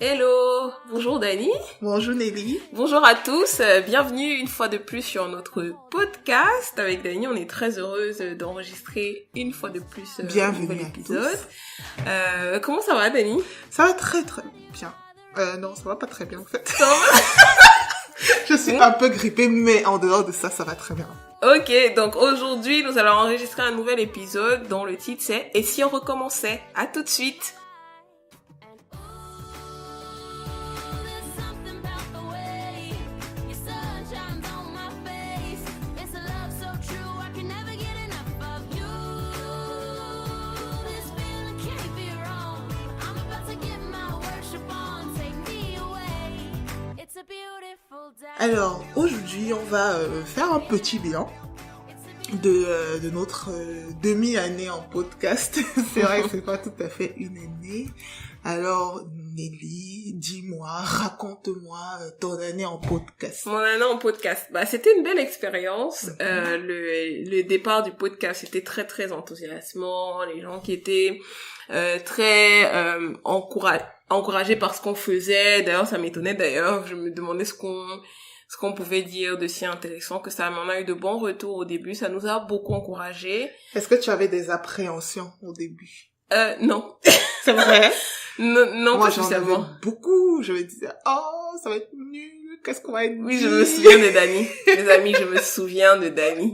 Hello, bonjour Dani. Bonjour Nelly. Bonjour à tous, bienvenue une fois de plus sur notre podcast. Avec Dani, on est très heureuse d'enregistrer une fois de plus un nouvel épisode. Comment ça va Dani? Ça va très très bien. Non, ça va pas très bien en fait. Je suis un peu grippée, mais en dehors de ça, ça va très bien. Ok, donc aujourd'hui, nous allons enregistrer un nouvel épisode dont le titre c'est « Et si on recommençait ?» À tout de suite. Alors, aujourd'hui, on va faire un petit bilan de notre demi-année en podcast. C'est vrai que c'est pas tout à fait une année. Alors, Nelly, dis-moi, raconte-moi ton année en podcast. Mon année en podcast, c'était une belle expérience. Le départ du podcast, c'était très très enthousiasmant. Les gens qui étaient très encouragés par ce qu'on faisait. D'ailleurs, ça m'étonnait d'ailleurs. Je me demandais ce qu'on pouvait dire de si intéressant que ça. On a eu de bons retours au début. Ça nous a beaucoup encouragés. Est-ce que tu avais des appréhensions au début? Non. C'est vrai? Non, moi, pas j'en avais beaucoup. Je me disais, oh, ça va être nul. Qu'est-ce qu'on va être Oui, je me souviens de Dani. Les amis, je me souviens de Dani.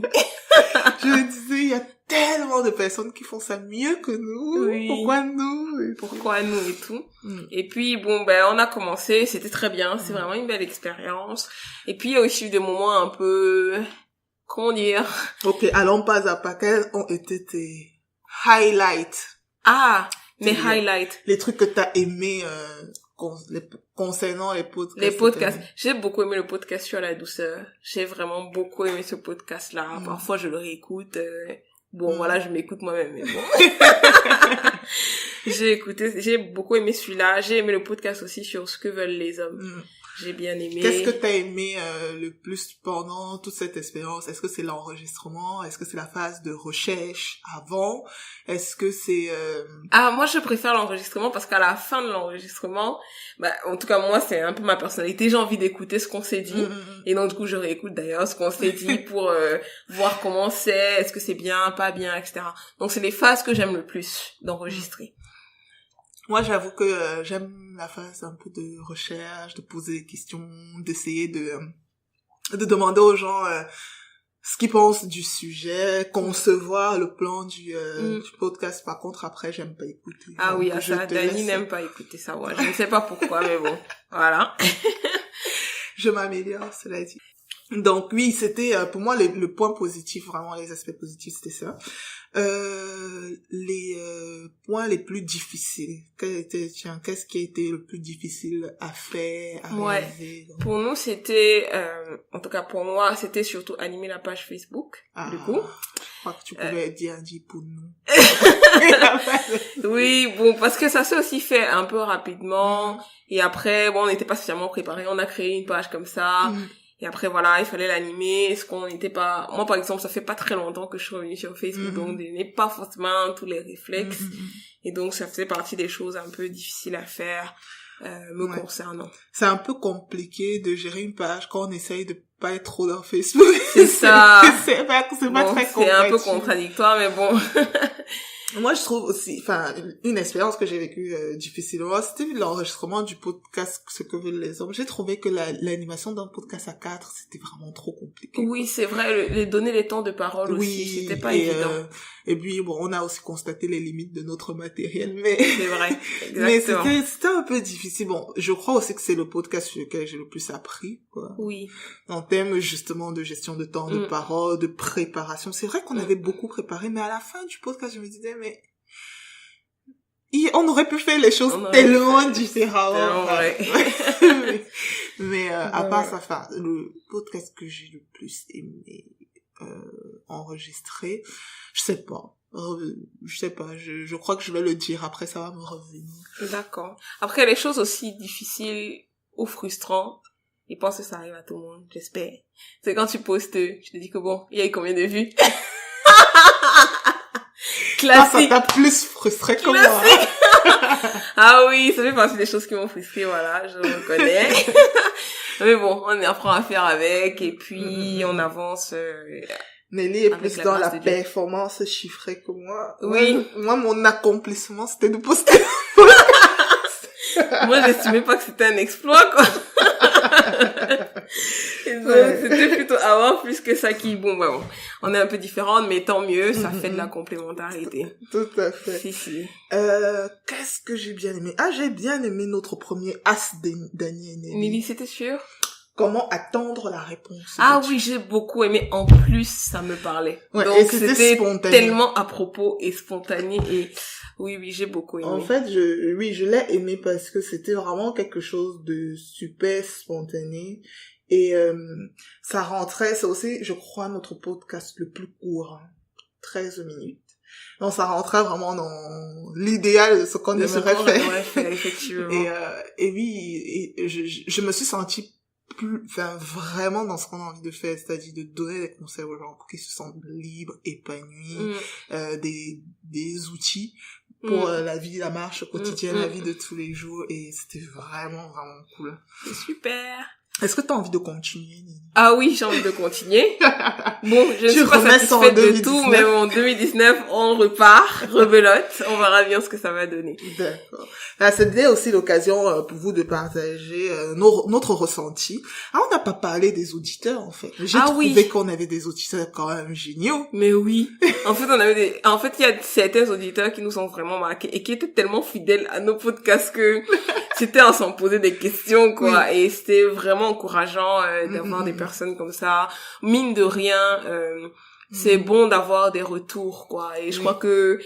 Je me disais, il y a tellement de personnes qui font ça mieux que nous. Oui. Pourquoi nous? Pourquoi nous et tout. Et puis, on a commencé. C'était très bien. C'est vraiment une belle expérience. Et puis, il y a aussi eu des moments un peu, comment dire? Ok, allons pas à pas. Quels ont été tes highlights? Mes highlights. Les trucs que t'as aimé concernant les podcasts. Les podcasts. J'ai beaucoup aimé le podcast sur la douceur. J'ai vraiment beaucoup aimé ce podcast-là. Parfois, je le réécoute. Voilà, je m'écoute moi-même, mais bon. J'ai beaucoup aimé celui-là. J'ai aimé le podcast aussi sur ce que veulent les hommes. J'ai bien aimé. Qu'est-ce que t'as aimé le plus pendant toute cette expérience? Est-ce que c'est l'enregistrement? Est-ce que c'est la phase de recherche avant? Est-ce que c'est... moi je préfère l'enregistrement parce qu'à la fin de l'enregistrement, en tout cas moi c'est un peu ma personnalité, j'ai envie d'écouter ce qu'on s'est dit. Et donc du coup je réécoute d'ailleurs ce qu'on s'est dit pour voir comment c'est, est-ce que c'est bien, pas bien, etc. Donc c'est les phases que j'aime le plus d'enregistrer. Moi, j'avoue que j'aime la phase un peu de recherche, de poser des questions, d'essayer de demander aux gens ce qu'ils pensent du sujet, concevoir le plan du podcast. Par contre, après, j'aime pas écouter. Ah oui, ça, Dani n'aime pas écouter ça. Ouais. Je ne sais pas pourquoi, mais bon, voilà. Je m'améliore, cela dit. Donc oui, c'était pour moi le point positif, vraiment les aspects positifs, c'était ça. Les points les plus difficiles. Qu'est-ce qui a été le plus difficile à faire, à réaliser? Donc... Pour nous, c'était, en tout cas pour moi, c'était surtout animer la page Facebook, du coup. Je crois que tu pouvais dire pour nous. Oui, parce que ça s'est aussi fait un peu rapidement. Et après, on n'était pas spécialement préparés. On a créé une page comme ça. Et après, voilà, il fallait l'animer. Est-ce qu'on n'était pas... Moi, par exemple, ça fait pas très longtemps que je suis revenue sur Facebook, donc je n'ai pas forcément tous les réflexes. Et donc, ça faisait partie des choses un peu difficiles à faire concernant. C'est un peu compliqué de gérer une page quand on essaye de pas être trop dans Facebook. C'est ça. c'est pas très compatible. C'est un peu contradictoire, mais bon... Moi, je trouve aussi, une expérience que j'ai vécue difficilement, c'était l'enregistrement du podcast Ce que veulent les hommes. J'ai trouvé que l'animation d'un podcast à 4, c'était vraiment trop compliqué. Oui, c'est vrai, donner les temps de parole aussi, c'était pas évident. Et puis, on a aussi constaté les limites de notre matériel, mais... C'est vrai, exactement. Mais c'était un peu difficile. Je crois aussi que c'est le podcast sur lequel j'ai le plus appris, quoi. Oui. En termes, justement, de gestion de temps, de parole, de préparation. C'est vrai qu'on avait beaucoup préparé, mais à la fin du podcast, je me disais, mais on aurait pu faire les choses tellement différemment. Mais à part ça, le podcast que j'ai le plus aimé enregistrer, je sais pas, je crois que je vais le dire, après ça va me revenir. D'accord. Après, les choses aussi difficiles ou frustrantes, je pense que ça arrive à tout le monde, j'espère. C'est quand tu postes, tu te dis que il y a eu combien de vues? Classique. Ça t'a plus frustré que moi. Ah oui, ça fait partie des choses qui m'ont frustrée, voilà, je le reconnais. Mais bon, on apprend à faire avec, et puis on avance. Nelly est Avec plus la dans grâce la de Dieu. performance chiffrée que moi. Oui. Moi, mon accomplissement, c'était de poster. Moi, j'estimais pas que c'était un exploit, quoi. Et donc, c'était plutôt avoir plus que ça qui, bon, on est un peu différentes, mais tant mieux, ça fait de la complémentarité. Tout à fait. Si. Qu'est-ce que j'ai bien aimé? Ah, j'ai bien aimé notre premier as d'Annie et Nelly. Nelly, c'était sûr? Comment attendre la réponse? Ah oui, j'ai beaucoup aimé. En plus, ça me parlait. Ouais, donc, et c'était spontané. Tellement à propos et spontané et oui, j'ai beaucoup aimé. En fait, je l'ai aimé parce que c'était vraiment quelque chose de super spontané. Et ça rentrait, c'est aussi, je crois, notre podcast le plus court, 13 minutes. Donc ça rentrait vraiment dans l'idéal de ce qu'on aimerait faire. Effectivement. Et oui, et je me suis sentie vraiment dans ce qu'on a envie de faire, c'est-à-dire de donner des conseils aux gens pour qu'ils se sentent libres, épanouis, des outils pour la vie, la marche quotidienne, la vie de tous les jours, et c'était vraiment, vraiment cool. C'est super. Est-ce que tu as envie de continuer, Nini? Ah oui, j'ai envie de continuer. Bon, je ne suis pas satisfaite de tout, mais en 2019, on repart, rebelote, on verra bien ce que ça va donner. D'accord. C'était aussi l'occasion pour vous de partager notre ressenti. Ah, on n'a pas parlé des auditeurs, en fait. J'ai trouvé qu'on avait des auditeurs quand même géniaux. Mais oui. En fait, il y a certains auditeurs qui nous ont vraiment marqués et qui étaient tellement fidèles à nos podcasts que c'était à s'en poser des questions, quoi. Oui. Et c'était vraiment encourageant d'avoir des personnes comme ça. Mine de rien, c'est bon d'avoir des retours, quoi. Et je crois que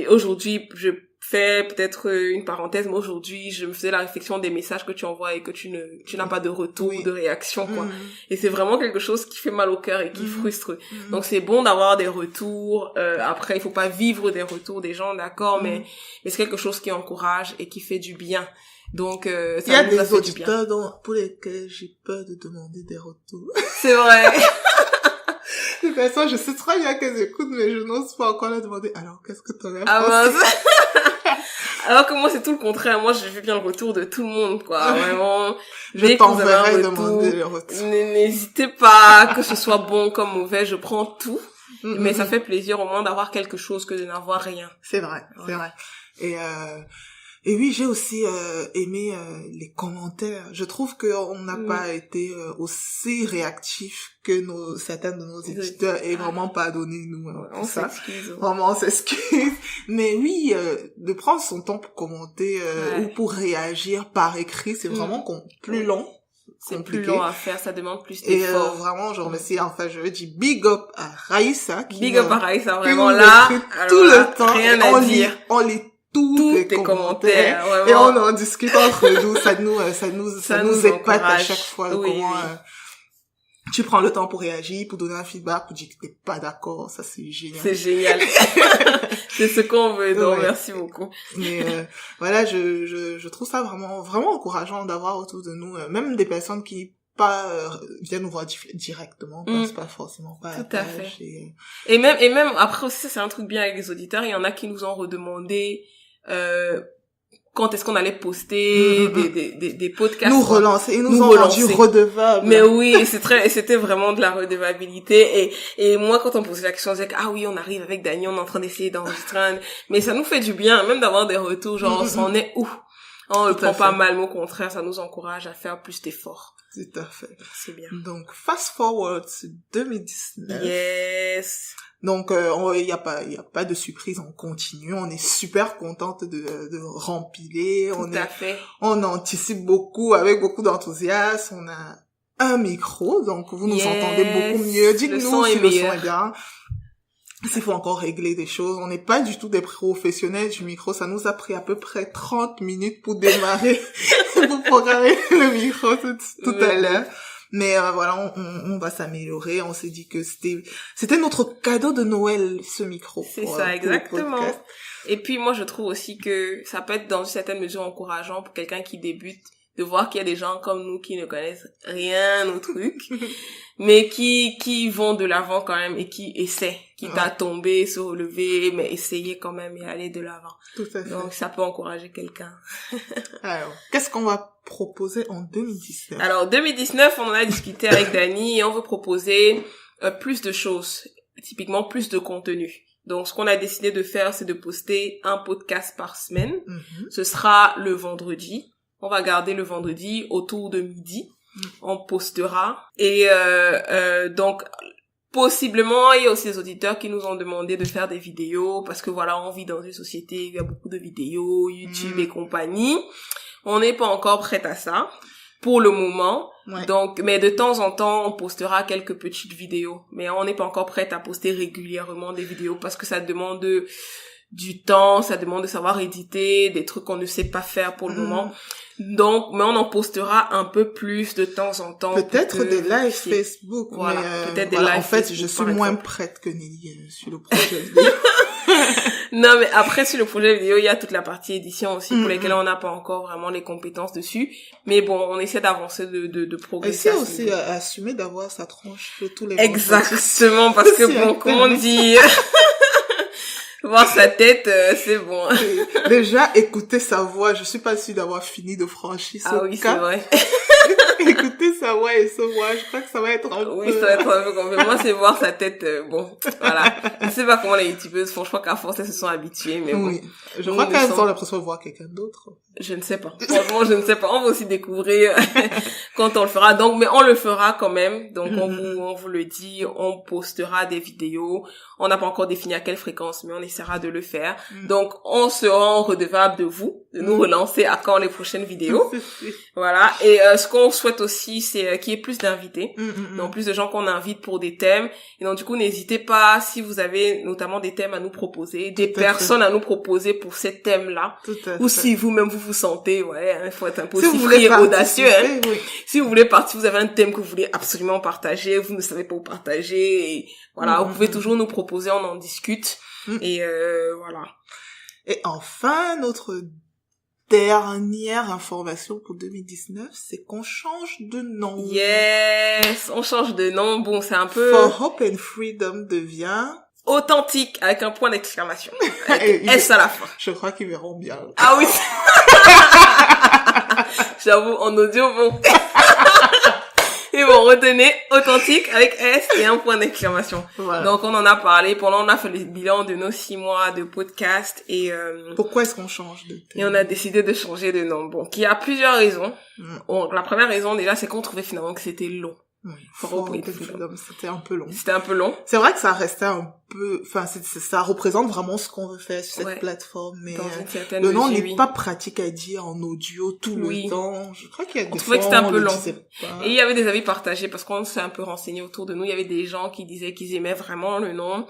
aujourd'hui, je fais peut-être une parenthèse, mais aujourd'hui, je me faisais la réflexion des messages que tu envoies et que tu n'as pas de retour, de réaction, quoi. Et c'est vraiment quelque chose qui fait mal au cœur et qui frustre. Donc c'est bon d'avoir des retours. Après, il faut pas vivre des retours des gens, d'accord, mais c'est quelque chose qui encourage et qui fait du bien. Donc, ça il y a des auditeurs pour lesquels j'ai peur de demander des retours. C'est vrai. De toute façon, je sais très bien qu'elles écoutent, mais je n'ose pas encore leur demander. Alors, qu'est-ce que t'en as pensé? Alors que moi, c'est tout le contraire. Moi, je veux bien le retour de tout le monde, quoi. Vraiment. Je t'enverrai demander le retour. N'hésitez pas, que ce soit bon comme mauvais, je prends tout. Mais ça fait plaisir au moins d'avoir quelque chose que de n'avoir rien. C'est vrai, c'est vrai. Et oui, j'ai aussi aimé les commentaires. Je trouve qu'on n'a pas été aussi réactifs que certains de nos éditeurs, et vraiment pardonnez-nous on s'excuse. Vraiment, on s'excuse. Mais oui, de prendre son temps pour commenter ou pour réagir par écrit, c'est vraiment plus long. C'est plus long à faire, ça demande plus d'efforts. Et vraiment, je remercie, enfin, je veux dire big up à Raïssa. Big up à Raïssa, vraiment là. Tout le temps. Rien à dire. On lit tous les commentaires. Vraiment. Et on en discute entre nous. Ça nous épate à chaque fois. Comment tu prends le temps pour réagir, pour donner un feedback, pour dire que t'es pas d'accord. Ça, c'est génial. C'est génial. C'est ce qu'on veut. Donc, merci beaucoup. Mais voilà, je trouve ça vraiment, vraiment encourageant d'avoir autour de nous, même des personnes qui viennent nous voir directement, pensent pas forcément pas. Tout à fait. Et même après aussi, ça, c'est un truc bien avec les auditeurs. Il y en a qui nous ont redemandé quand est-ce qu'on allait poster des podcasts. Nous relancer. Ils nous ont rendu redevables. Mais oui, c'était vraiment de la redevabilité. Et moi, quand on posait la question, on disait ah oui, on arrive avec Daniel, on est en train d'essayer d'enregistrer. Mais ça nous fait du bien, même d'avoir des retours, genre, on s'en est où? On le prend pas mal, mais au contraire, ça nous encourage à faire plus d'efforts. Tout à fait. C'est bien. Donc, fast forward, c'est 2019. Yes. Donc, il y a pas de surprise, on continue, on est super contente de rempiler. Tout à fait. On anticipe beaucoup, avec beaucoup d'enthousiasme, on a un micro, donc vous nous entendez beaucoup mieux. Dites-nous si le son est bien. S'il faut encore régler des choses, on n'est pas du tout des professionnels du micro, ça nous a pris à peu près 30 minutes pour démarrer, pour programmer le micro tout à l'heure. Mais voilà, on va s'améliorer, on s'est dit que c'était notre cadeau de Noël, ce micro. C'est ça, exactement. Et puis moi, je trouve aussi que ça peut être dans une certaine mesure encourageant pour quelqu'un qui débute, de voir qu'il y a des gens comme nous qui ne connaissent rien au truc, mais qui vont de l'avant quand même et qui essaient, quitte à tomber, se relever, mais essayer quand même et aller de l'avant. Tout à fait. Donc, ça peut encourager quelqu'un. Alors, qu'est-ce qu'on va proposer en 2019? Alors, 2019, on en a discuté avec Dani et on veut proposer plus de choses, typiquement plus de contenu. Donc, ce qu'on a décidé de faire, c'est de poster un podcast par semaine. Ce sera le vendredi. On va garder le vendredi autour de midi. On postera. Et donc, possiblement, il y a aussi des auditeurs qui nous ont demandé de faire des vidéos parce que voilà, on vit dans une société où il y a beaucoup de vidéos, YouTube et compagnie. On n'est pas encore prêt à ça pour le moment. Ouais. Donc, mais de temps en temps, on postera quelques petites vidéos. Mais on n'est pas encore prêt à poster régulièrement des vidéos parce que ça demande du temps, ça demande de savoir éditer, des trucs qu'on ne sait pas faire pour le moment. Donc, mais on en postera un peu plus de temps en temps. Peut-être des lives Facebook. Voilà, mais peut-être des lives en fait, Facebook, je suis moins prête que Nelly sur le projet vidéo. Non, mais après, sur le projet vidéo, il y a toute la partie édition aussi pour lesquelles on n'a pas encore vraiment les compétences dessus. Mais bon, on essaie d'avancer, de progresser. Et c'est aussi assumer d'avoir sa tronche tous les Exactement, parce que bon, comment dire... Voir sa tête, c'est bon. Déjà, écouter sa voix, je suis pas sûre d'avoir fini de franchir ce cap. Ah oui, c'est vrai. Écouter sa voix et sa voix, je crois que ça va être un peu... Oui, ça va être un peu compliqué. Moi, c'est voir sa tête, bon, voilà. Je sais pas comment les youtubeuses font, je crois qu'à force, elles se sont habituées, mais bon. Oui. Je crois qu'elles ont l'impression de voir quelqu'un d'autre. Je ne sais pas. Franchement, je ne sais pas. On va aussi découvrir quand on le fera. Donc, mais on le fera quand même. Donc, on vous le dit, on postera des vidéos. On n'a pas encore défini à quelle fréquence, mais on essaiera de le faire. Donc, on sera redevable de vous, de nous relancer à quand les prochaines vidéos. Voilà. Et ce qu'on souhaite aussi, c'est qu'il y ait plus d'invités. Donc, plus de gens qu'on invite pour des thèmes. Et donc, du coup, n'hésitez pas, si vous avez notamment des thèmes à nous proposer, des personnes à nous proposer pour ces thèmes-là. Ou si vous-même vous sentez, il faut être un peu aussi free et audacieux. Oui. Si vous voulez partir, vous avez un thème que vous voulez absolument partager, vous ne savez pas où partager, et voilà, vous pouvez toujours nous proposer, on en discute. Et voilà. Et enfin, notre dernière information pour 2019, c'est qu'on change de nom. Yes, on change de nom. Bon, c'est un peu... For Hope and Freedom devient... Authentique, avec un point d'exclamation. Avec S à la fin. Je crois qu'ils verront bien. Ah oui. J'avoue, en audio, bon. Et bon, retenez authentique avec S et un point d'exclamation. Voilà. Donc, on en a parlé. Pendant, on a fait le bilan de nos 6 mois de podcast et pourquoi est-ce qu'on change de thème? Et on a décidé de changer de nom. Bon, il y a plusieurs raisons. Bon, la première raison, déjà, c'est qu'on trouvait finalement que c'était long. C'était un peu long. C'était un peu long. C'est vrai que ça restait un peu, enfin, ça représente vraiment ce qu'on veut faire sur cette plateforme, mais le nom n'est pas pratique à dire en audio tout le temps. Je crois qu'il y a des fois, que c'était un peu long. Et il y avait des avis partagés parce qu'on s'est un peu renseigné autour de nous. Il y avait des gens qui disaient qu'ils aimaient vraiment le nom.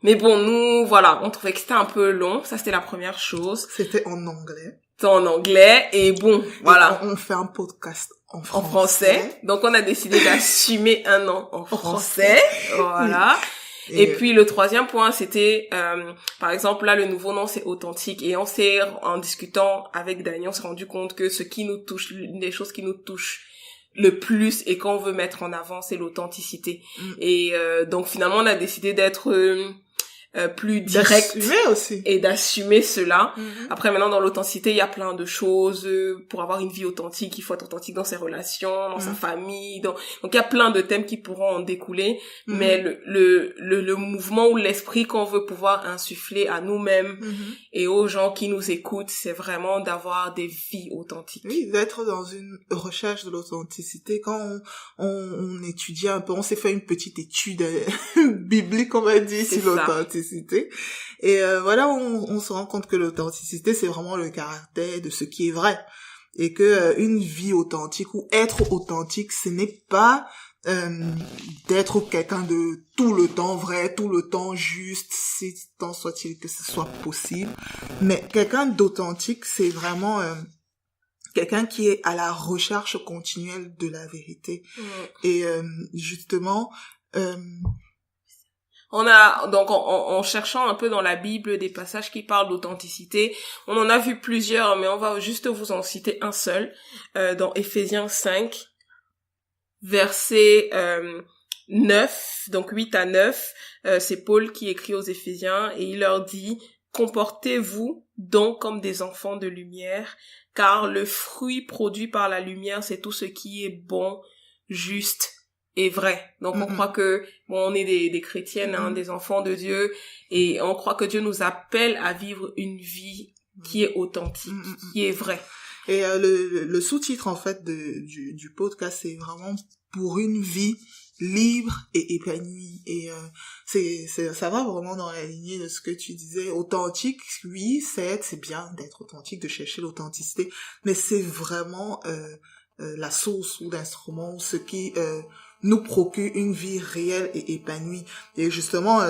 Mais bon, nous, voilà, on trouvait que c'était un peu long. Ça, c'était la première chose. C'était en anglais. Et bon, voilà. On fait un podcast en français. Donc, on a décidé d'assumer un nom en français. Voilà. Et puis, le troisième point, c'était, par exemple, là, le nouveau nom, c'est authentique. Et en discutant avec Daniel, on s'est rendu compte que ce qui nous touche, l'une des choses qui nous touche le plus et qu'on veut mettre en avant, c'est l'authenticité. Et donc, finalement, on a décidé d'être... plus direct aussi. Et d'assumer cela. Après, maintenant, dans l'authenticité, il y a plein de choses. Pour avoir une vie authentique, il faut être authentique dans ses relations, dans sa famille. Donc, il y a plein de thèmes qui pourront en découler. Mais le mouvement ou l'esprit qu'on veut pouvoir insuffler à nous-mêmes et aux gens qui nous écoutent, c'est vraiment d'avoir des vies authentiques. Oui, d'être dans une recherche de l'authenticité. Quand on étudie un peu, on s'est fait une petite étude biblique, on va dire, sur l'authenticité. Et voilà, on se rend compte que l'authenticité, c'est vraiment le caractère de ce qui est vrai. Et que une vie authentique ou être authentique, ce n'est pas d'être quelqu'un de tout le temps vrai, tout le temps juste, si tant soit-il que ce soit possible. Mais quelqu'un d'authentique, c'est vraiment... quelqu'un qui est à la recherche continuelle de la vérité. Et justement... On a donc en cherchant un peu dans la Bible des passages qui parlent d'authenticité, on en a vu plusieurs, mais on va juste vous en citer un seul, dans Éphésiens 5, verset 9, donc 8 à 9, c'est Paul qui écrit aux Éphésiens et il leur dit: comportez-vous donc comme des enfants de lumière, car le fruit produit par la lumière, c'est tout ce qui est bon, juste et vrai. Donc on croit que on est des chrétiennes, hein, des enfants de Dieu, et on croit que Dieu nous appelle à vivre une vie qui est authentique, qui est vraie. Et le sous-titre en fait du podcast, c'est vraiment pour une vie libre et épanouie. Et ça va vraiment dans la lignée de ce que tu disais. Authentique, oui, c'est bien d'être authentique, de chercher l'authenticité, mais c'est vraiment la source ou l'instrument, ce qui nous procure une vie réelle et épanouie. Et justement,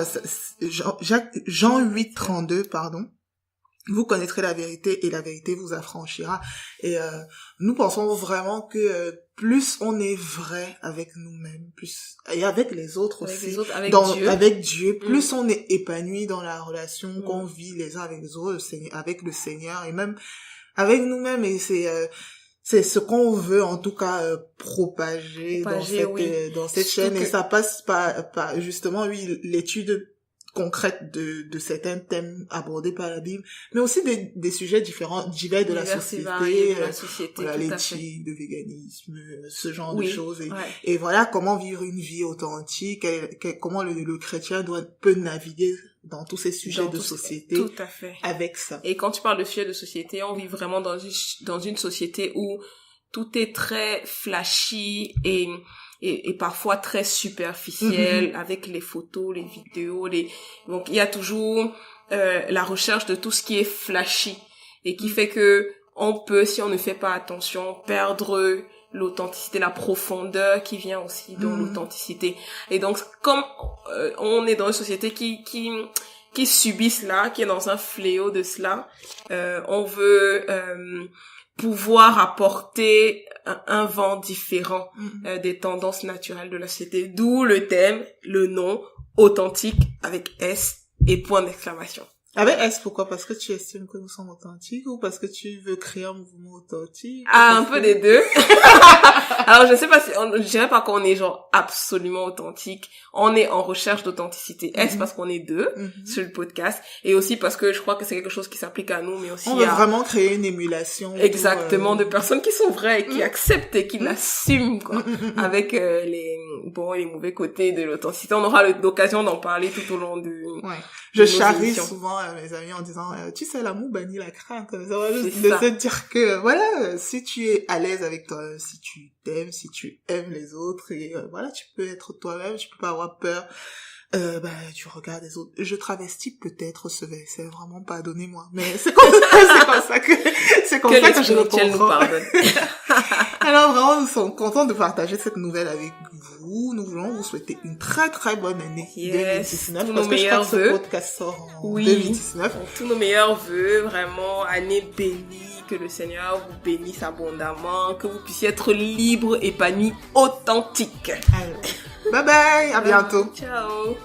Jean 8, 32, pardon, vous connaîtrez la vérité et la vérité vous affranchira. Et nous pensons vraiment que plus on est vrai avec nous-mêmes, plus et avec les autres avec aussi, les autres, avec Dieu, plus on est épanoui dans la relation qu'on vit les uns avec les autres, avec le Seigneur et même avec nous-mêmes. Et c'est ce qu'on veut en tout cas propager dans cette chaîne. Et ça passe par justement l'étude concrète de certains thèmes abordés par la Bible, mais aussi des sujets divers de la société, voilà, l'éthique, le véganisme, ce genre de choses, et voilà comment vivre une vie authentique, comment le chrétien peut naviguer dans tous ces sujets de société. Tout à fait. Avec ça. Et quand tu parles de sujets de société, on vit vraiment dans une société où tout est très flashy et parfois très superficiel, avec les photos, les vidéos, donc il y a toujours la recherche de tout ce qui est flashy et qui fait que on peut, si on ne fait pas attention, perdre l'authenticité, la profondeur qui vient aussi dans l'authenticité. Et donc comme on est dans une société qui subit cela, qui est dans un fléau de cela, on veut pouvoir apporter un vent différent des tendances naturelles de la société, d'où le thème, le nom authentique avec S et point d'exclamation. Avec S, pourquoi? Parce que tu estimes que nous sommes authentiques ou parce que tu veux créer un mouvement authentique? Ah, un peu des deux. Alors, je sais pas je dirais pas qu'on est genre absolument authentique. On est en recherche d'authenticité. S parce qu'on est deux sur le podcast et aussi parce que je crois que c'est quelque chose qui s'applique à nous, mais aussi on veut vraiment créer une émulation. Exactement, de personnes qui sont vraies, qui acceptent et qui l'assument, quoi. Avec les mauvais côtés de l'authenticité. On aura l'occasion d'en parler tout au long de je charrie souvent mes amis en disant tu sais, l'amour bannit la crainte, de se dire que voilà, si tu es à l'aise avec toi, si tu t'aimes, si tu aimes les autres, et voilà, tu peux être toi-même, tu peux pas avoir peur. Tu regardes les autres. Je travestis peut-être ce verset, vraiment pardonnez-moi, mais c'est comme ça que je le comprends. Nous pardonne. Alors vraiment, nous sommes contents de partager cette nouvelle avec vous. Nous voulons vous souhaiter une très très bonne année 2019, parce que je crois que ce podcast sort en 2019. Donc, tous nos meilleurs vœux, vraiment année bénie, que le Seigneur vous bénisse abondamment, que vous puissiez être libre, épanoui, authentique. Alors, bye bye, à bientôt. Ciao.